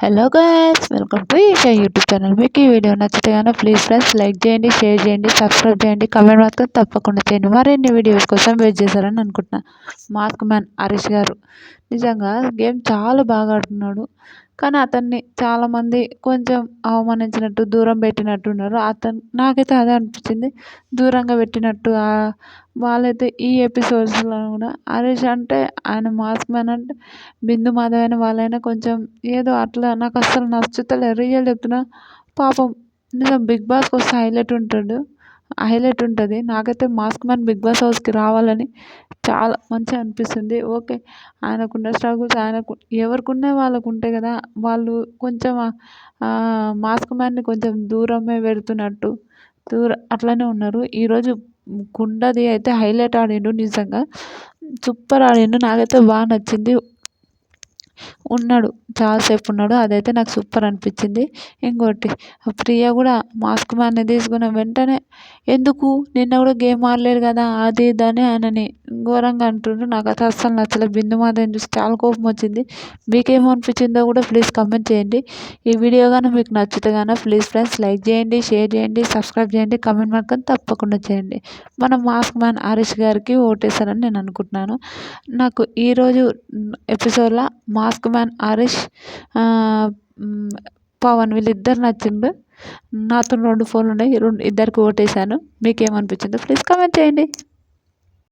Hello guys, welcome to Isha YouTube channel. మీకు ఈ video నచ్చితే కనుక ప్లీజ్ ఫ్రెండ్స్ లైక్ చేయండి, షేర్ చేయండి, సబ్స్క్రైబ్ చేయండి, కమెంట్ మాత్రం తప్పకుండా చేయండి. మరిన్ని వీడియోస్ కోసం వెయిట్ చేశారని అనుకుంటున్నా. మాస్క్ మ్యాన్ హరీష్ గారు నిజంగా గేమ్ చాలా బాగా ఆడుతున్నాడు. కానీ అతన్ని చాలామంది కొంచెం అవమానించినట్టు, దూరం పెట్టినట్టు ఉన్నారు. నాకైతే అదే అనిపించింది, దూరంగా పెట్టినట్టు. వాళ్ళైతే ఈ ఎపిసోడ్స్లో కూడా హరీష్ అంటే, ఆయన మాస్క్ మ్యాన్ అంటే, బిందు మాధవైన వాళ్ళైనా కొంచెం ఏదో అట్లా నాకు అస్సలు నచ్చుతలేదు. రియల్ చెప్తున్నా, పాపం నిజం బిగ్ బాస్కి వస్తే హైలైట్ ఉంటుంది. నాకైతే మాస్క్ మ్యాన్ బిగ్ బాస్ హౌస్కి రావాలని చాలా మంచిగా అనిపిస్తుంది. ఓకే, ఆయనకున్న స్ట్రగుల్స్ ఎవరికున్న వాళ్ళకు ఉంటాయి కదా. వాళ్ళు కొంచెం మాస్క్ మ్యాన్ని కొంచెం దూరమే పెడుతున్నట్టు అట్లనే ఉన్నారు. ఈరోజు కుండది అయితే హైలైట్ ఆడిండు, నిజంగా సూపర్ ఆడిండు. నాకైతే బాగా నచ్చింది. ఉన్నాడు, చాలాసేపు ఉన్నాడు, అదైతే నాకు సూపర్ అనిపించింది. ఇంకోటి, ప్రియ కూడా మాస్క్ మ్యాన్ని తీసుకున్న వెంటనే ఎందుకు నిన్న కూడా గేమ్ ఆడలేదు కదా అది ఇది అని ఆయనని ఘోరంగా అంటుండ్రు. నాకైతే అస్సలు నచ్చలేదు. బిందు మాధవని చూసి చాలా కోపం వచ్చింది. మీకేమో అనిపించిందో కూడా ప్లీజ్ కమెంట్ చేయండి. ఈ వీడియో కానీ మీకు నచ్చితే కానీ ప్లీజ్ ఫ్రెండ్స్ లైక్ చేయండి, షేర్ చేయండి, సబ్స్క్రైబ్ చేయండి, కమెంట్ మాత్రం తప్పకుండా చేయండి. మనం మాస్క్ మ్యాన్ హరీష్ గారికి ఓటేస్తారని నేను అనుకుంటున్నాను. నాకు ఈరోజు ఎపిసోడ్లో మాస్క్ మ్యాన్ హరీష్, పవన్ వీళ్ళిద్దరు నచ్చిండు. నాతో 2 ఫోన్లు ఉన్నాయి, ఇద్దరికి ఓటేసాను. మీకేమనిపించిందో ప్లీజ్ కమెంట్ చేయండి.